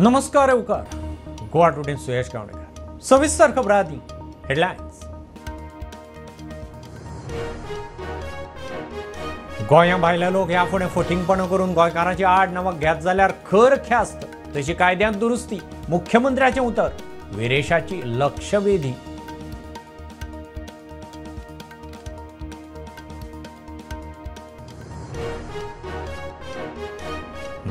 नमस्कार येवकार गोवा टुडे सुयश गावणेकर सविस्तर खबर आदी हेडलाइन्स। गोंया भायले लोक ह्या फुडें फटींगपणां करून गोंयकारांची आड नांवां घेत जाल्यार खर ख्यास्त तशी कायद्यांत दुरुस्ती मुख्यमंत्र्याचें उतर विरेशाची लक्षवेधी।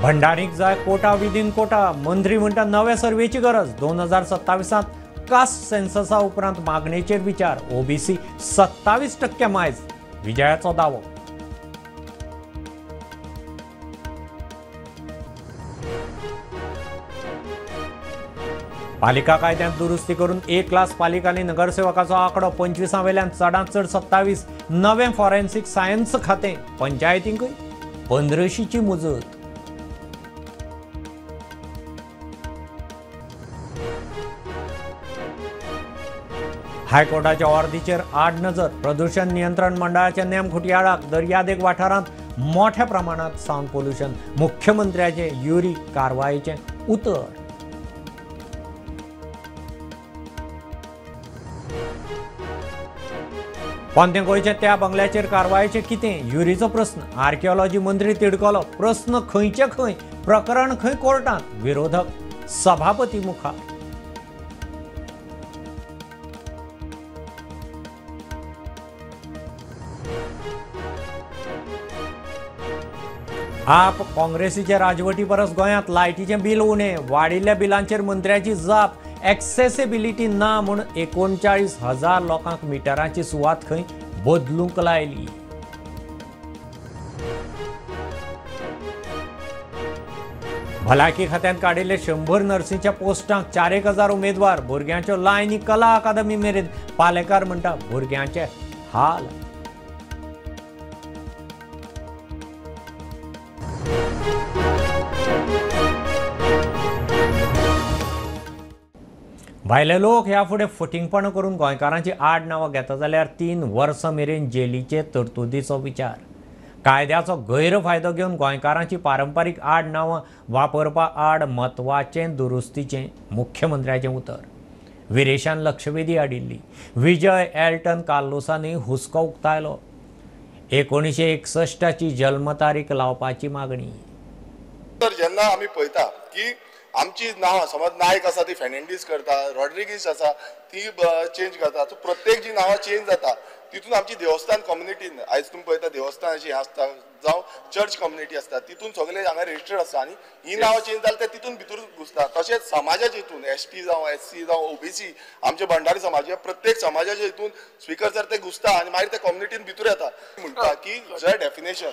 भंडारीक जाय कोटा विदीन कोटा मंत्री म्हणटा नव्या सर्वेची गरज 2027 कास्ट सेन्ससा उपरांत मागणेचेर विचार ओबीसी 27% मायज विजयाचो दावो। पालिका कायद्यांत दुरुस्ती करून 1 लाख पालिकांनी नगरसेवकाचो आंकडो 25 वेल्यान चडांत चड 27 नवें फॉरेन्सिक सायन्स खातें पंचायतींकय 1500ची मुजत। हायकोर्टाच्या ऑर्दीचेर आड नजर प्रदूषण नियंत्रण मंडळाच्या नेम खुटयाळाक दर्यादेग वाठारांत मोठ्या प्रमाणात सावंड पोल्युशन मुख्यमंत्र्याचे युरी कारवायेचे उतर। पोंते गोंयच्या त्या बंगल्याचेर कारवायेचे कितें युरीचो प्रस्न आर्किओलॉजी मंत्री तिडकलो प्रस्न खंयचे खंय प्रकरण खंय कोर्टांत विरोधक सभापती मुखार। आप काँग्रेसीचे राजवटी परस गोंयांत लायटीचें बिल उणें वाडिल्ल्या बिलांचेर मंत्र्याची जाप एक्सेसिबिलिटी ना म्हूण 39,000 लोकांक मिटरांची सुवात खंय बदलूंक लायली। भलायकी खात्यांत काडिल्ले 100 नर्सींच्या पोस्टांक 4,000 उमेदवार भुरग्यांच्यो लायनी कला अकादमी मेरेन पालेकार म्हणटा भुरग्यांचे हाल। भायले लोक ह्या फुडें फटींगपणां करून गोंयकारांची आड नांवां घेता जाल्यार 3 वर्सां मेरेन जेलीचे तरतुदीचो विचार। कायद्याचो गैरफायदो घेवन गोंयकारांची पारंपारीक आड नांवां वापरपा आड म्हत्वाचें दुरुस्तीचें मुख्यमंत्र्याचें उतर। विरेशान लक्षवेधी हाडिल्ली विजय एल्टन कार्लोसांनी हुस्को उक्तायलो 1961ची जल्म तारीख लावपाची मागणी। तर जेन्ना आमी पळयता की आमची नांवां समज नायक आसा ती फेर्नांडीस करता रॉड्रिगीस आसा ती चेंज करता सो प्रत्येक जी नांवां चेंज जाता तितून आमची देवस्थान कम्युनिटीन आयज तुमी पळयता देवस्थान अशी आसता जावं चर्च कम्युनिटी आसता तितून सगळे हांगा रजिस्टर्ड आसता आनी ही नांवां चेंज जाली ते तितून भितर घुसता। तशेंच समाजाच्या हितून एसटी जावं एससी जावं ओबीसी आमचे भंडारी समाज प्रत्येक समाजाच्या हितून स्पीकर जर ते घुसता आनी मागीर ते कम्युनिटीन भितर येता म्हणटा की जे डेफिनेशन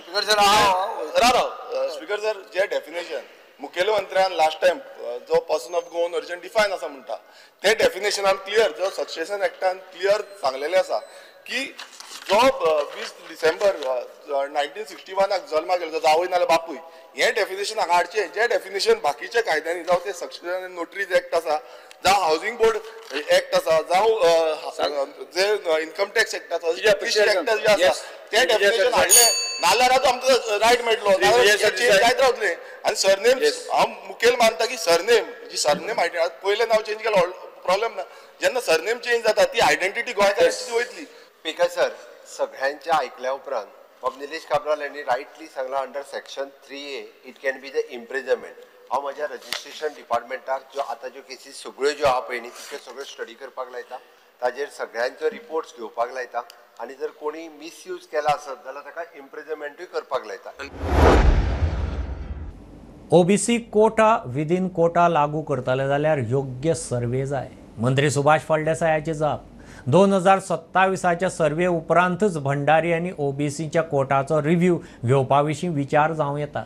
स्पीकर जर जे डेफिनेशन मुखेलमंत्र्यान लास्ट टाइम जो person of Goan origin define आसा म्हणटा ते डेफिनेशनान क्लियर जो सक्सेशन एक्टान क्लियर सांगलेले आसा की जो 20 डिसेंबर 1961 जल्माक गेलो जावय नाल्यार बापूय हे डेफिनेशन हांगा हाडचें जे डेफिनेशन बाकीच्या कायद्यांनी जावं ते सक्सेशन नोटरीज एक्ट आसा जावं हावसिंग बोर्ड एक्ट आसा जावं जे इन्कम टॅक्स एक्ट आसा एक्ट जे आसा ते डेफिनेशन हाडले नाल्यार आमकां रायट मेळटलो जायत रावतले। आनी सरनेम हांव मुखेल मानता की सरनेम जी सरनेम पयलें नांव चेंज केलो प्रॉब्लेम ना जेन्ना सरनेम चेंज जाता ती आयडेंटिटी गोंयकारांची वयतली। स्पीकर सर सगळ्यांच्या आयकल्या उपरांत बाब निलेश काब्राल यांनी रायटली सांगला under section 3A it can be the imprisonment. हांव म्हज्या रजिस्ट्रेशन डिपार्टमेंटाक ज्यो आतां ज्यो केसीस सगळ्यो ज्यो आहा पळय न्ही तितल्यो सगळ्यो स्टडी करपाक लायता ताजेर सगळ्यांचो रिपोर्ट्स घेवपाक लायता आनी जर कोणी मिसयूज केला आसत जाल्यार ताका इम्प्रिजनमेंटूय करपाक लायता। ओबीसी कोटा विदीन कोटा लागू करतले जाल्यार योग्य सर्वे जाय मंत्री सुभाष फळदेसायाची जाप 2027च्या सर्वे उपरांतच भंडारी आनी ओबीसीच्या कोटाचो रिव्ह्यू घेवपा विशीं विचार जावं येता।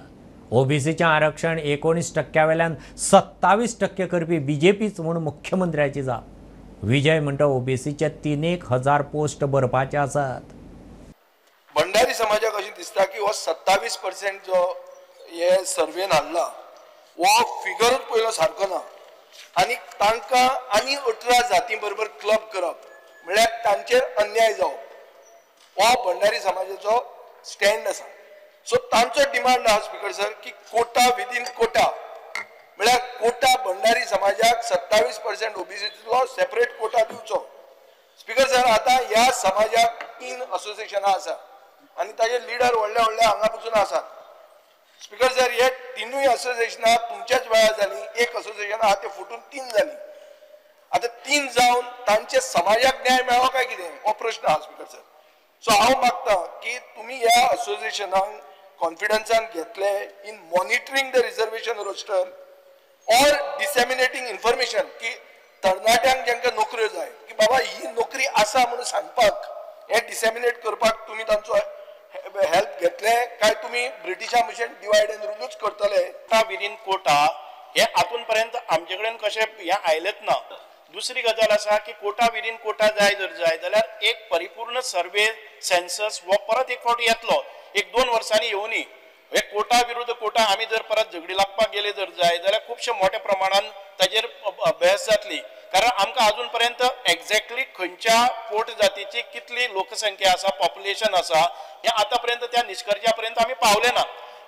ओबीसीचें आरक्षण 19% वेल्यान 27% करपी बीजेपीच म्हूण मुख्यमंत्र्याची जाप। विजय म्हणटा ओबीसीचे 3,000 पोस्ट भरपाचे आसात। भंडारी समाजाक अशें दिसता की हो 27% जो हे सर्वेन हाडला हो फिगरच पयलो सारको ना आनी तांकां आनी 18 जाती बरोबर क्लब करप म्हळ्यार तांचेर अन्याय जावप हो भंडारी समाजाचो स्टँड आसा। सो तांचो डिमांड आहा स्पीकर सर की कोटा विदीन कोटा म्हळ्यार कोटा भंडारी समाजाक 27% ओबीसीचो सेपरेट कोटा दिवचो. स्पीकर सर, आता ह्या समाजाक 3 असोसिएशनां आसा आनी ताजे लिडर व्हडले व्हडले हांगा पसून आसात. स्पीकर सर, हे 3 असोसिएशनां तुमच्याच वेळार जाली. एक असोसिएशन आहा ते फुटून 3 जाली. आता 3 जावन तांचे समाजाक न्याय मेळ्ळो काय कितें हो प्रश्न आहा स्पीकर सर. सो हांव मागता की तुमी ह्या असोसिएशनांक कॉन्फिडन्सान घेतले in monitoring the reservation roster और डिसेमिनेटिंग इन्फॉर्मेशन की तरणाट्यांक जांकां नोकऱ्यो जाय की बाबा ही नोकरी आसा म्हणून सांगपाक हे डिसेमिनेट करपाक तुमी तांचो हेल्प घेतले काय तुमी ब्रिटिशा भशेन डिवायड एंड रूलूच करतले. विदीन कोटा हे आतून पर्यंत आमचे कडेन कशें हे आयलेत ना. दुसरी गजाल आसा की कोटा विदीन कोटा जाय जाल्यार एक परिपूर्ण सर्वे सेन्सस हो परत एक फावटी येतलो. 1-2 वर्सांनी येवनी. हे कोटा विरुद्ध कोटा आमी जर परत झगडी लागपाक गेले जर जाय जाल्यार खुबशे मोठ्या प्रमाणात ताजेर अभ्यास जातली. कारण आमकां अजून पर्यंत एक्झॅक्टली खंयच्या पोट जातीची कितली लोकसंख्या आसा, पॉप्युलेशन आसा, हे आतां पर्यंत त्या निष्कर्शा पर्यंत आमी पावले ना.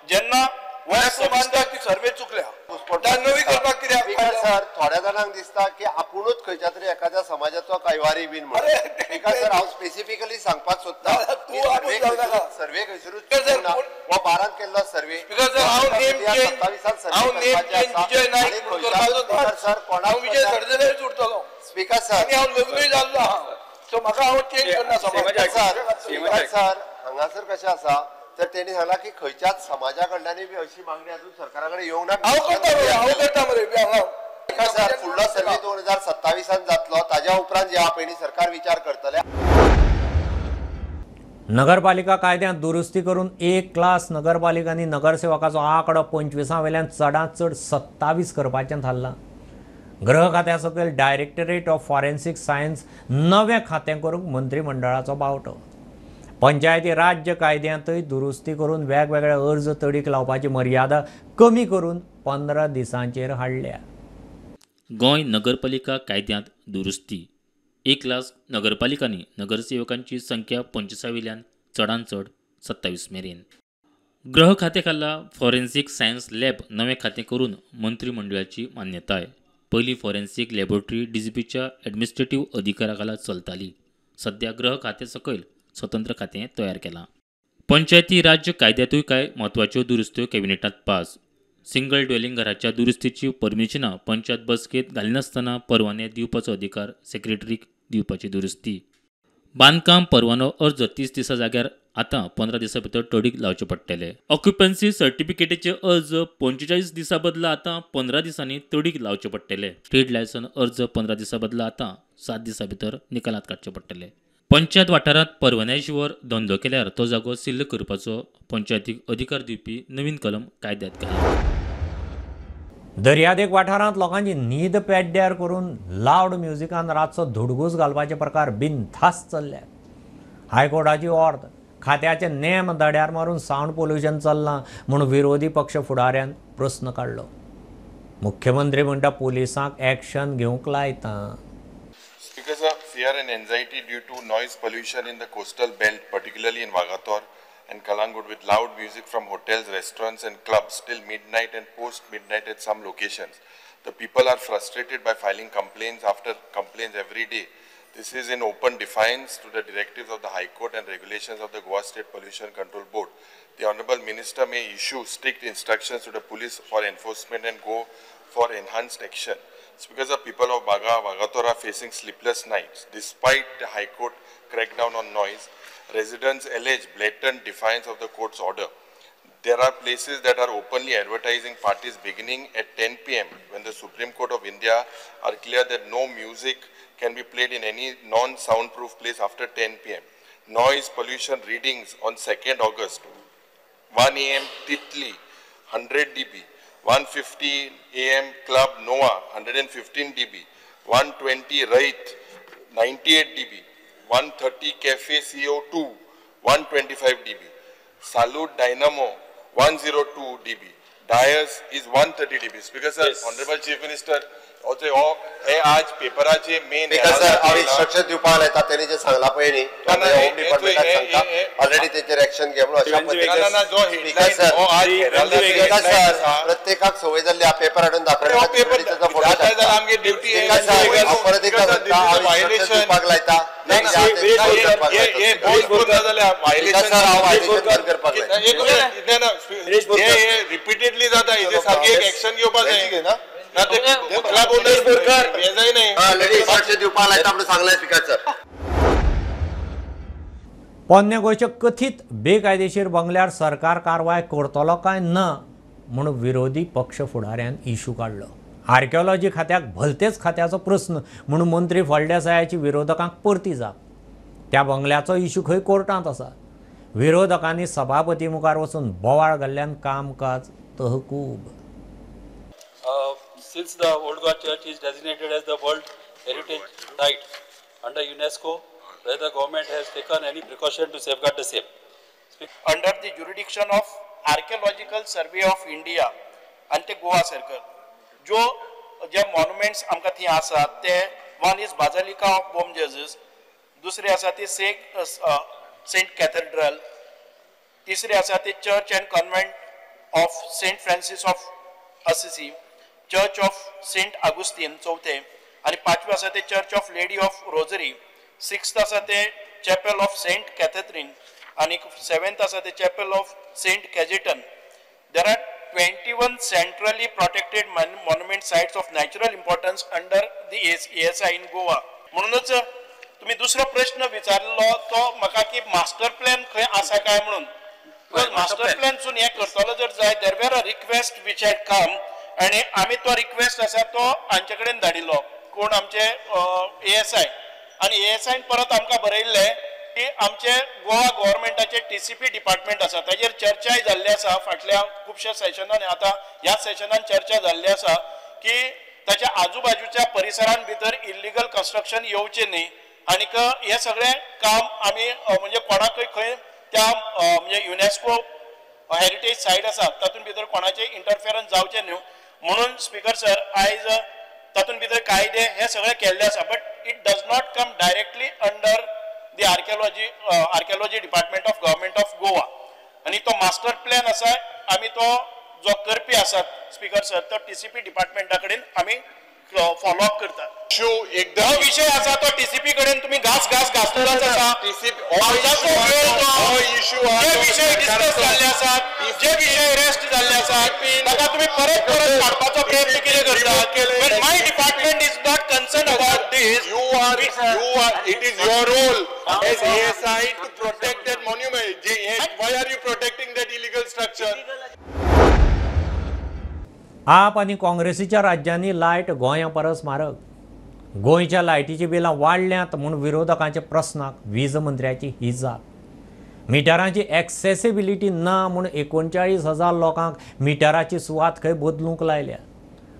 जेन्ना मानता की सर्वे चुकल्या नवी करपाक कित्याक सर थोड्या जाणांक दिसता की आपुणूच खंयच्या तरी एखाद्या समाजाचो कैवारी बीन म्हणून. स्पीकर सर, हांव स्पेसिफिकली सांगपाक सोदता सर्वे खंयसरूच हो 12 केल्लो सर्वे. स्पीकर सर, सर हांगासर कशें आसा तर तेणी सांगला की खंयच्याच समाजा कडल्यानय बी अशी मागणी अजून सरकारा कडेन येवंक ना. सर फुडलो सर्वे 2027 जातलो, ताज्या उपरांत जे पयलीं सरकार विचार करतले. नगरपालिका कायद्यांत दुरुस्ती करून 1 लाख नगरपालिकांनी नगरसेवकाचो आंकडो 25 वेल्यान चडांत चड 27 करपाचें थारलां. गृह खात्या सकयल डायरेक्टरेट ऑफ फॉरेन्सीक सायन्स नवें खातें करूंक मंत्रिमंडळाचो बावटो. पंचायती राज्य कायद्यांतय दुरुस्ती करून वेगवेगळे अर्ज तडीक लावपाची मर्यादा कमी करून 15 दिसांचेर हाडल्या. गोंय नगरपालिका कायद्यांत दुरुस्ती. 1 लाख नगरपालिकांनी नगरसेवकांची संख्या 25 वेल्यान चडांत चड 27 मेरेन. गृह खातें खाला फॉरेन्सीक सायन्स लॅब नवें खातें करून मंत्रिमंडळाची मान्यताय. पयलीं फॉरेन्सीक लॅबोरेटरी डीजीपीच्या एडमिनिस्ट्रेटिव्ह अधिकारा खाला चलताली. सध्या गृह खातें सकयल स्वतंत्र खातें तयार केलां. पंचायती राज्य कायद्यातूय कांय म्हत्वाच्यो दुरुस्त्यो कॅबिनेटांत पास. सिंगल ड्वेलिंग घराच्या दुरुस्तीची परमिशनां पंचायत बसकेंत घालिनासतना परवाने दिवपाचो अधिकार सेक्रेटरीक दिवपाची दुरुस्ती. बांदकाम परवानो अर्ज 30 दिसां जाग्यार आतां 15 दिसां भितर तडीक लावचे पडटले. ऑक्युपन्सी सर्टिफिकेटीचे अर्ज 45 दिसां बदला आतां 15 दिसांनी तडीक लावचे पडटले. ट्रेड लायसन अर्ज 15 दिसां बदला आतां 7 दिसां भितर निकालांत काडचे पडटले. पंचायत वाठारांत परवान्या शिवार धंदो केल्यार तो जागो सिल्ल करपाचो पंचायतीक अधिकार दिवपी नवीन कलम कायद्यांत घाला. दर्यादेग वाठारांत लोकांची न्हीद पेड्ड्यार करून लावड म्युझिकान रातचो धुडगूस घालपाचे प्रकार बिनधास्त चल्ल्यात. हायकोर्टाची ऑर्डर. खात्याचे नेम दड्यार मारून सावंड पोल्युशन चल्लां म्हूण विरोधी पक्ष फुडाऱ्यान प्रस्न काडलो. मुख्यमंत्री म्हणटा पुलिसांक एक्शन घेवंक लायता. Because of fear and anxiety due to noise pollution in the coastal belt, particularly in Vagator and Kalangud, with loud music from hotels, restaurants and clubs till midnight and post-midnight at some locations, the people are frustrated by filing complaints after complaints every day. This is in open defiance to the directives of the High Court and regulations of the Goa State Pollution Control Board. The Honourable Minister may issue strict instructions to the police for enforcement and go for enhanced action. It's because the people of Vagator are facing sleepless nights. Despite the High Court crackdown on noise, residents allege blatant defiance of the court's order. There are places that are openly advertising parties beginning at 10 p.m. when the Supreme Court of India are clear that no music can be played in any non-soundproof place after 10 p.m. Noise pollution readings on 2nd August, 1 a.m. Titli, 100 dB. 1:50 a.m. Club Noah, 115 dB, 1:20 Raith, 98 dB, 1:30 Cafe CO2, 125 dB, Salute Dynamo, 102 dB, Dyers is 130 dB. Speaker sir, yes. Honorable Chief Minister, also हे आज पेपराचे main sir हांव instruction दिवपाक लायता तेणी जे सांगला पळय न्ही होम डिपार्टमेंटाक सांगता ऑलरेडी तेचेर एक्शन घे म्हणून अशा पद्दतीन सर प्रत्येकाक संवय जाल्ली पेपर हाडून दाखयता आमगे ड्युटी परत एकदा सांगता हांव इन्स्ट्रक्शन दिवपाक लायता रिपीटेडली जाता हेजे सारकी एक एक्शन घेवपाक जाय ना पोन्ने गोंयचे कथीत बेकायदेशीर बंगल्यार सरकार कारवाय करतलो काय ना म्हणून विरोधी पक्ष फुडाऱ्यान इशू काढलो. आर्किओलॉजी खात्याक भलतेच खात्याचो प्रस्न म्हणून मंत्री फळदेसायाची विरोधकांक परती जाप. त्या बंगल्याचो इशू खंय कोर्टांत आसा. विरोधकांनी सभापती मुखार वचून बोवाळ घाल्ल्यान कामकाज तहकूब. Since the Old Goa Church is designated as the World Heritage Site under UNESCO, whether the government has taken any precaution to safeguard the same. Under the jurisdiction of Archaeological Survey of India and the Goa Circle, जे monuments आमकां थी आसात ते one is Basilica of Bom Jesus, दुसरी आसा ती Saint Cathedral, तिसरी आसा ती Church and Convent of Saint Francis of Assisi, church of saint Augustine चौथे, आणि पाचवे आसा ते church of lady of rosary, sixth आसा ते चॅपल ऑफ सेंट कॅथेड्रीन, आणि सेवेंथ आसा ते chapel of saint Cajetan. There are 21 centrally protected monument sites of natural importance under the ASI in Goa. म्हणूनच तुम्ही दुसरो प्रश्न विचारलो तो म्हाका की मास्टर प्लॅन खंय आसा काय म्हणून. मास्टर प्लॅनसून हे करतलो जर जाय there were a request which had come आणि आम्ही तो रिक्वेस्ट आसा तो हांचे कडेन धाडिल्लो कोण आमचे ASI, आणि ASI परत आमकां बरयल्ले की आमचे गोवा गव्हर्मेंटाचे TCP डिपार्टमेंट आसा ताजेर चर्चाय जाल्ली आसा फाटल्या खुबश्या सेशनान. आता ह्या सेशनान चर्चा जाल्ली आसा की ताच्या आजूबाजूच्या परिसरान भितर इल्लीगल कन्स्ट्रक्शन येवचें न्ही, आनीक हे सगळें काम आमी म्हणजे कोणाकय खंय त्या म्हणजे युनेस्को हेरिटेज सायट आसा तातूंत भितर कोणाचे इंटरफियरन्स जावचें न्हू म्हणून स्पीकर सर आयज तातूंत भितर कायदे हे सगळे केल्ले आसा, but it does not come directly under the archaeology department of government of Goa. आणि तो मास्टर प्लॅन आसा आमी तो जो करपी आसात स्पीकर सर तो TCP डिपार्टमेंटा कडेन आमी फॉलोअप करतात. एकदम विषय आसा तो TCP कडेन तुम्ही घास घासतलोच आसा. जे विषय डिस्कस जाल्ले आसात, जे विषय रेस्ट जाल्ले आसात ताका तुम्ही परत काडपाचो प्रयत्न कितें करतात. But my department is not concern about this. It is your role as ASI to protect that monument. Why are you protecting that illegal structure? आप आणि काँग्रेसीच्या राज्यांनी लायट गोंया परस म्हारग. गोंयच्या लायटीची बिलां वाडल्यांत म्हूण विरोधकांच्या प्रस्नाक वीज मंत्र्याची ही जाप. मिटरांची एक्सेसिबिलिटी ना म्हूण 39,000 लोकांक मिटराची सुवात खंय बदलूंक लायल्या.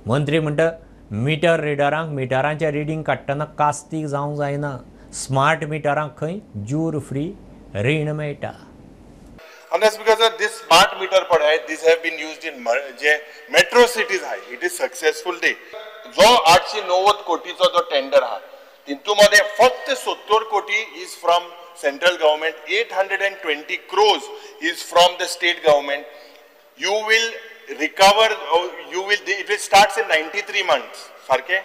मंत्री म्हणटा मिटर रिडरांक मिटरांचें रिडींग काडटना कास्तीक जावंक जायना. स्मार्ट मिटरांक खंय जूर फ्री रीण मेळटा. And that's because of this smart meter पढ़ाई, these have been used in metro cities high. It is successful day. जो 890 कोटीचा जो टेंडर हा, तितूमध्ये फक्त 70 कोटी is from central government, 820 crores is from the state government. You will recover, it will start in 93 months, सारखे,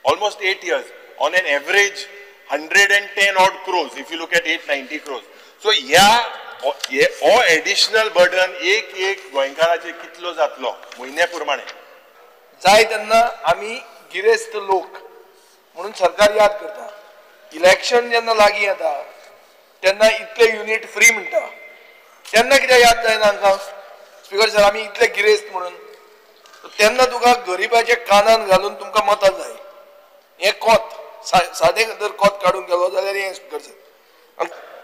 almost 8 years. On an average, 110 odd crores, if you look at 890 crores. So additional burden एक गोंयकाराचे कितलो जातलो म्हयन्या प्रमाणे. जाय तेन्ना आमी गिरेस्त लोक म्हणून सरकार याद करता. इलेक्शन जेन्ना लागीं येता तेन्ना इतले युनिट फ्री म्हणटा तेन्ना कित्याक याद जायना आमकां स्पीकर सर आमी इतले गिरेस्त म्हणून. तेन्ना तुका गरीबाचे कानान घालून तुमकां मतां जाय. हे कोत सादें जर कोत काडूंक गेलो जाल्यार हें स्पीकर सर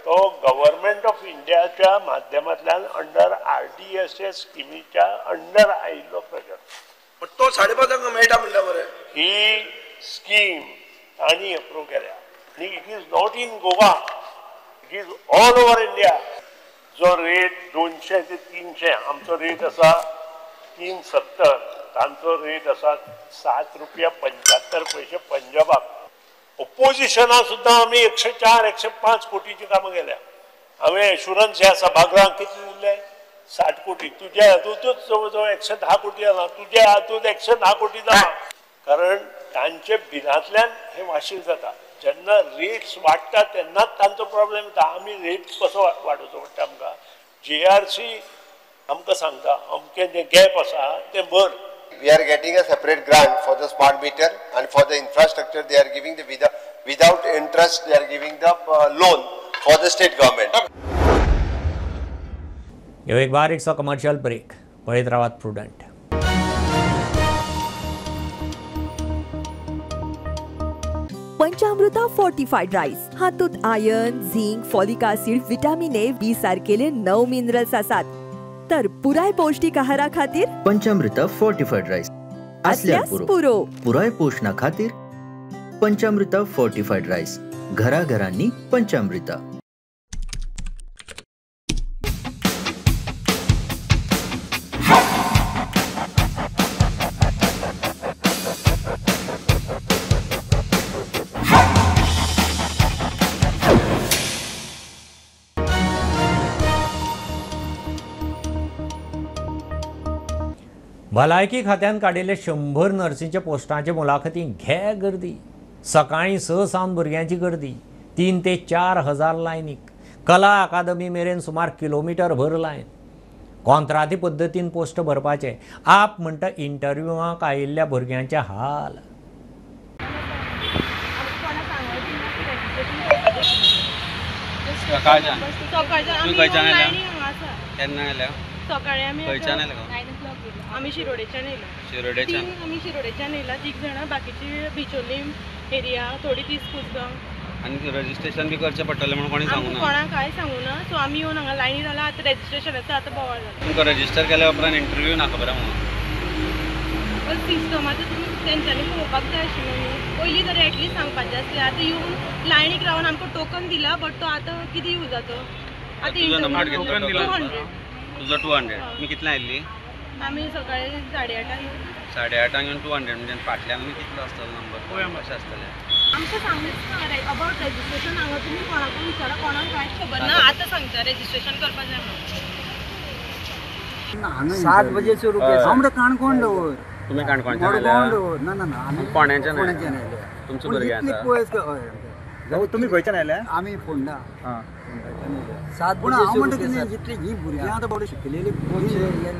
तो गव्हर्नमेंट ऑफ इंडियाच्या माध्यमांतल्यान अंडर RDSS स्किमीच्या अंडर आयिल्लो प्रकल्प. पण तो 5.5 मेळटा म्हणटा बरें. ही स्कीम तांणी अप्रूव केल्या आनी it is not in Goa, it is all over India. जो रेट 200 ते 300 आमचो रेट आसा 370 तांचो रेट आसा ₹7.75 पंजाबाक. ऑपोजिशना सुद्दां आमी 104-105 कोटीची कामां केल्या. हांवें एश्युरन्स जे आसा बागरांक कितले दिले 60 कोटी. तुज्या हातूंतूच जवळ जवळ 110 कोटी जाला. तुज्या हातूंत 110 कोटी जाला. कारण तांचे बिलांतल्यान हे वाशील जाता. जेन्ना रेट्स वाडटा तेन्नाच तांचो प्रॉब्लेम येता. आमी रेट कसो वाडोवचो पडटा आमकां. JRC आमकां सांगता अमकें जें गॅप आसा तें भर. We are getting a separate grant for the smart meter and for the infrastructure they are giving the without interest they are giving the loan for the state government. यो एक बारीकसो commercial break. पळयत रावात prudent. पंचामृता fortified rice हातूंत iron, zinc, folic acid, vitamin A, B सारकेले 9 minerals आसात. तर पुराय पौष्टिक आहारा खातीर पंचामृता फोर्टिफाइड राईस असल्यास पुरो. पुराय पोषणा खातीर पंचामृता फोर्टिफाइड राईस. घराघरांनी पंचामृता. भलायकी खात्यान काडिल्ले 100 नर्सींच्या पोस्टांचे मुलाखती घे गर्दी. सकाळी 6 सावन भुरग्यांची गर्दी. 3 ते 4 हजार लायनीक. कला अकादमी मेरेन सुमार किलोमीटर भर लायन. कोंत्राती पद्दतीन पोस्ट भरपाचे. आप म्हणटा इंटरव्यूवाक आयिल्ल्या भुरग्यांचे हाल. आम्ही शिरोडेच्यान येयला. आम्ही शिरोडेच्यान येयला 3 जाणां. बाकीची बिचोली एरिया, थोडी तीस कुसगांव. आणि रजिस्ट्रेशन बी करचें पडटलें म्हणून कोणी सांगू ना. कोणाक काय सांगू ना. सो आमी येवन हांगा लायनी जाला. आतां रजिस्ट्रेशन आसा. आतां बोवाळ जाला. तुमकां रजिस्टर केल्या उपरांत इंटरव्यू नाका बरें म्हणून. सिस्टम आतां तुमी तेंच्यांनी पळोवपाक जाय आशिल्लें न्ही. पयलीं तरी एटलीस्ट सांगपाचें आसलें. आतां येवन लायनीक रावन आमकां टोकन दिला. बट तो आतां कितें यूज जाता. आतां इंटरव्यू 200. तुजो 200. तुमी कितले आयिल्ली? आमी सकाळी 8:30 8:30 येवन 200 म्हणजे फाटल्यान आमी कितलो आसतलो नंबर पळोवया कशें आसतलें. आमकां सांगूच ना अबावट रजिस्ट्रेशन. हांगा तुमी कोणाकूय विचारा. कोणाक कांयच खबर ना. आतां सांगता रजिस्ट्रेशन करपाक जाय म्हणून. 7 बजे सुरू केलं. आमकां काणकोण दवर. तुम्ही काणकोणच्यान आयल्या? ना ना ना आमी फोंड्याच्यान आयल्या. तुमचे भुरगे आसा. तुमी खंयच्यान आयल्या? आमी फोंडा. 7 पूण हांव म्हणटा कितें जितली ही भुरगीं आतां बाबडे शिकलेली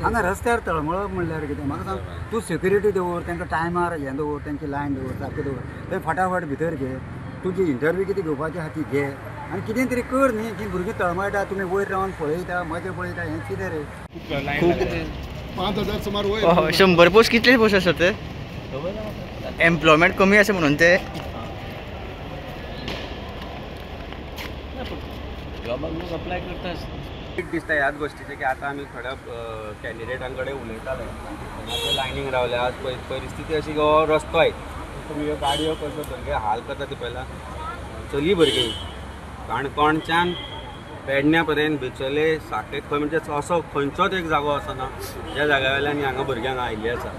हांगा रस्त्यार तळमळप म्हणल्यार कितें. म्हाका सांग तूं सेक्युरिटी दवर. तांकां टायमार हें दवर. तांची लायन दवर सारकें दवर. थंय फटाफट भितर घे. तुजी इंटरव्यू कितें घेवपाची आहा ती घे. आनी कितें तरी कर न्ही. की भुरगीं तळमळटा. तुमी वयर रावन पळयता मजा पळयता. हें कितें रे. 5,000 सुमार वयर. 100 पोस्ट कितले पोस्ट आसा ते. एम्प्लॉयमेंट कमी आसा म्हणून ते जॉबाक लोक अप्लाय करतात. दिसता ह्याच गोष्टीचे की आता आमी थोड्या कॅन्डिडेटां कडेन उलयताले. आतां लायनीक रावले. आज परिस्थिती अशी हो रस्तो आहे. तुमी ह्यो गाडयो कशो भुरगे हाल करता ते पळयला. चली भुरगीं काणकोणच्यान पेडण्या पर्यंत बिचोले साखळे खंय म्हणजे असो खंयचोच एक जागो आसना ज्या जाग्या वयल्यान हांगा भुरग्यांक आयिल्ली आसा.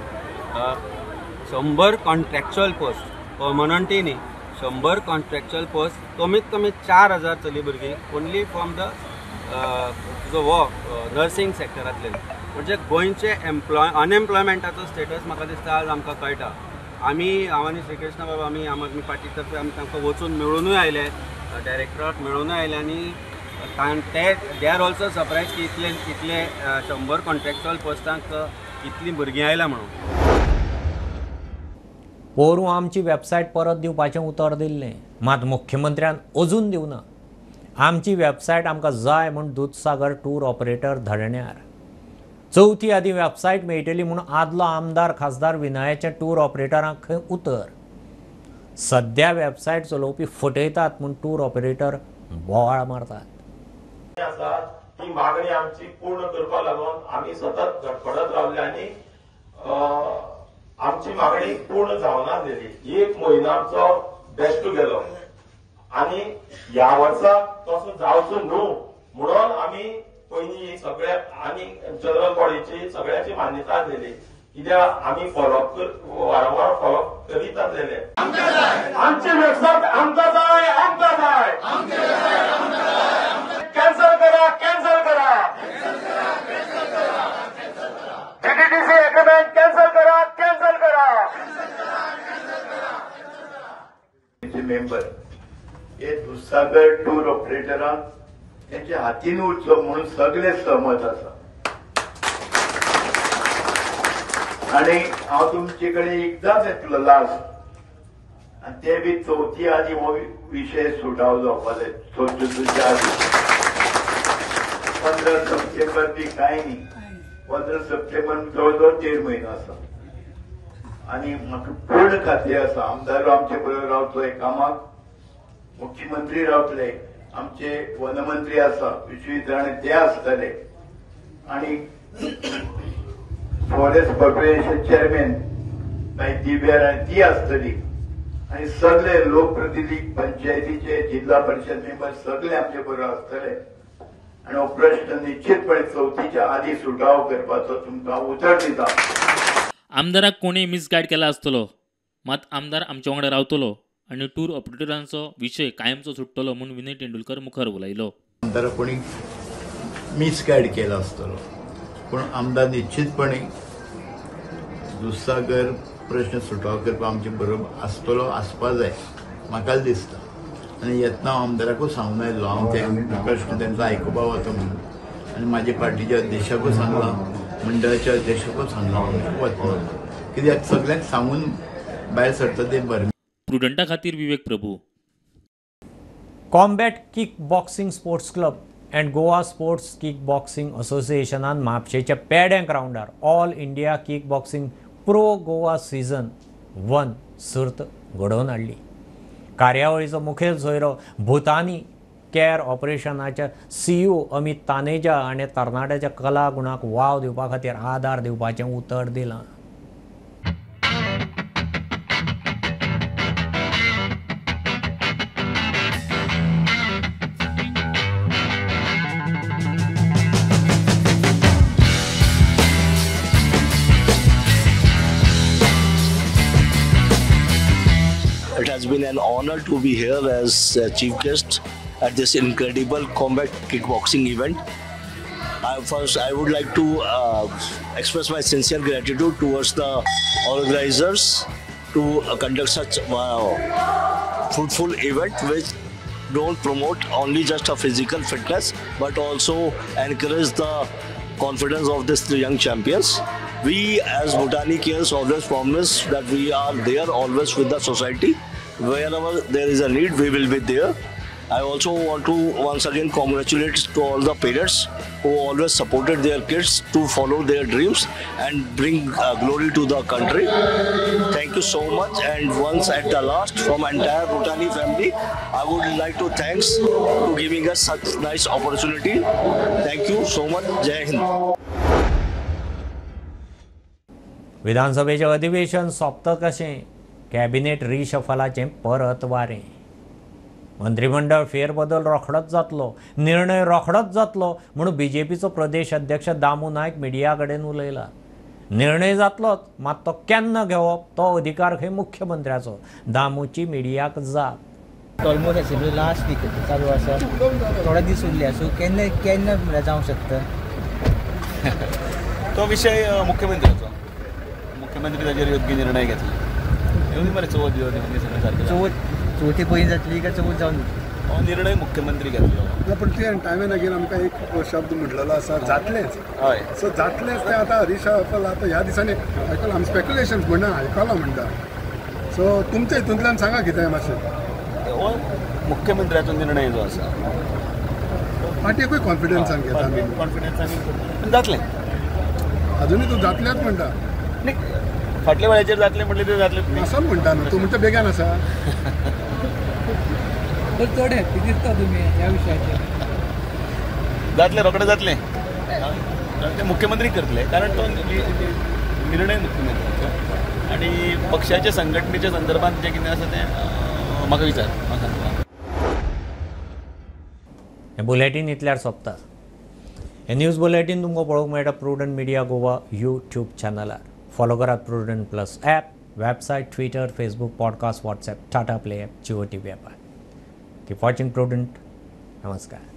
100 कॉन्ट्रॅक्च्युअल पोस्ट पर्मनंटूय न्ही. 100 कॉन्ट्रॅक्च्युअल पोस्ट कमीत कमी 4,000 चली भुरगीं ओन्ली फ्रॉम द जो वो नर्सींग सॅक्टरांतले. म्हणजे गोंयचे अनएम्प्लॉयमेंटाचो स्टेटस म्हाका दिसता आज आमकां कळटा. हांव आनी श्रीकृष्ण बाबा आमी आम आदमी पार्टी तर्फे आमी तांकां वचून मेळूनय आयले. डायरेक्टराक मेळूनय आयले आनी दे आर ऑल्सो सरप्रायज की इतले 100 कॉन्ट्रॅक्च्युअल पोस्टांक इतलीं भुरगीं आयल्या म्हणून. पोरूं आमची वेबसायट परत दिवपाचें उतर दिल्लें. मात मुख्यमंत्र्यान अजून दिवना. आमची वेबसायट आमकां जाय म्हूण दूधसागर टूर ऑपरेटर धडण्यार. चवथी आदी वेबसायट मेळटली म्हूण आदलो आमदार खासदार विनयाचे टूर ऑपरेटरांक खंय उतर. सद्या वेबसायट चलोवपी फटयतात म्हूण टूर ऑपरेटर बोवाळ मारतात. ही मागणी आमची पूर्ण करपा लागून आमी सतत धडपडत रावले आनी आमची मागणी पूर्ण जावना जाली. 1 म्हयन्याचो बेश्टो गेलो आनी ह्या वर्सा तसो जावचो न्हू म्हणून आमी पयलीं सगळ्या आनी जनरल बॉडीची सगळ्याची मान्यता दिली कित्याक आमी फॉलोअप वारंवार फॉलोअप करीत आसलेले आमचे वेबसायट आमकां जाय कॅन्सल करा DDTC एग्रीमेंट कॅन्सल करा मेंबर हे दुधसागर टूर ऑपरेटरांक त्यांच्या हातीन उरचो म्हणून सगळे सहमत आसा आणि हांव तुमचे कडेन एकदांच येतलो लास्ट आणि ते बी चवथी आदी हो विशय सुटाव जावपा जाय चवथीच्या आदी 15 सप्टेंबर बी कांय न्ही 15 सप्टेंबर जवळजवळ 1.5 म्हयनो आसा आणि म्हाका पूर्ण खात्री आसा आमदार आमचे बरोबर रावतले कामाक मुख्यमंत्री रावतले आमचे वनमंत्री आसा विश्वजीत राणे ते आसतले आणि फॉरेस्ट कॉर्पोरेशन चेअरमॅन दिव्या राणे ती आसतली आणि सगळे लोकप्रतिनिधी पंचायतीचे जिल्हा परिषद मेंबर सगळे आमचे बरोबर आसतले आणि हो प्रश्न निश्चितपणे चवथीच्या आधी सुटाव करपाचो तुमकां उतर दिता. आमदाराक कोणी मिसगायड केला आसतलो मात आमदार आमच्या वांगडा रावतलो आणि टूर ऑपरेटरांचो विशय कायमचो सुट्टलो म्हणून विनय तेंडुलकर मुखार उलयलो. आमदार कोणी मिसगायड केला आसतलो पूण आमदार निश्चितपणे दुधसागर प्रश्न सुटाव करपाक आमचे बरोबर आसतलो आसपा जाय म्हाका दिसता आनी येतना हांव आमदाराकूच सांगून आयिल्लो हांव ते प्रश्न तेंचो आयकुपा वता म्हणून आनी म्हाजे पार्टीच्या अध्यक्षाकूय सांगलां मंडळाच्या अध्यक्षाकूच सांगलां हांव वतना कित्याक सगळ्यांक सांगून भायर सरता तें बरें. प्रुडंटा खातीर Vivek Prabhu. Combat kick boxing sports club and Goa sports kick boxing असोसिएशनान म्हापशेच्या पेड्यां ग्राउंडार all India kick boxing pro Goa season 1 सर्त घडोवन हाडली. कार्यावळीचो मुखेल सोयरो भूतानी कॅर ऑपरेशनाच्या CEO अमित तानेजा हाणें तरणाट्याच्या कला गुणाक वाव दिवपा खातीर आदार दिवपाचें उतर दिलां. It has been an honor to be here as chief guest at this incredible combat kickboxing event. First, I would like to express my sincere gratitude towards the organizers to conduct such fruitful event which don't promote only just a physical fitness but also encourage the confidence of these young champions. We as Bhutani Cares always promise that we are there always with the society. Wherever there is a need, we will be there. I also want to once again congratulate to all the parents who always supported their kids to follow their dreams and bring glory to the country. Thank you so much. And once at the last, from entire Bhutani family, I would like to thanks to giving us such nice opportunity. Thank you so much. Jai Hind. विधानसभेचें अधिवेशन सोंपता कशें cabinet रिशफलाचें परत वारें. मंत्रिमंडळ फेरबदल रोखडोच जातलो, निर्णय रोखडोच जातलो म्हणून बीजेपीचो प्रदेश अध्यक्ष दामू नायक मिडिया कडेन उलयला. निर्णय जातलोच मात तो केन्ना घेवप तो अधिकार खंय मुख्यमंत्र्याचो. दामूची मिडियाक जाप. ऑलमोस्ट असेंब्ली लास्ट वीक चालू आसा, थोडे दीस उरले सो केन्ना केन्ना जावंक शकता तो विषय मुख्यमंत्र्याचो. मुख्यमंत्री ताचेर योग्य निर्णय घेतले. येवन मरे चवथ सगळें सारकें. चवथी पयलीं जातली काय चवथ जावन हो निर्णय मुख्यमंत्री घेतलो. पण ते टायमेन अगेन आमकां एक शब्द म्हटलेलो आसा जातलेंच. हय सो जातलेंच तें आतां हरीश रावपाक आतां ह्या दिसांनी आयकलां आमी स्पेक्युलेशन्स म्हणना आयकलां म्हणटा. सो तुमच्या हितूंतल्यान सांगा कितें मातशें. हो मुख्यमंत्र्याचो निर्णय जो आसा पार्टीकूय कॉन्फिडन्सान घेता आमी. कॉन्फिडन्सान जातलें. अजुनूय तूं जातलेंच म्हणटा. फाटल्या वेळाचेर जातलें म्हणलें तें जातलें असो म्हणटा न्हू तूं म्हणटा बेगीन आसा. चड हॅप्पी दिसता तुमी ह्या विशयाचेर. जातलें रोखडें जातलें. ते मुख्यमंत्री करतले कारण तो निर्णय मुख्यमंत्र्याचो आनी पक्षाच्या संघटनेच्या संदर्भात जें कितें आसा तें म्हाका विचार म्हाका सांगता. हें बुलेटीन इतल्यार सोंपता. हे न्यूज बुलेटीन तुमकां पळोवंक मेळटा प्रुडंट मिडिया गोवा यूट्यूब चॅनलार. फॉलो करा Prudent plus app, website, Twitter, Facebook, podcast, WhatsApp, Tata Play app, Jio TV app. Keep watching Prudent. नमस्कार.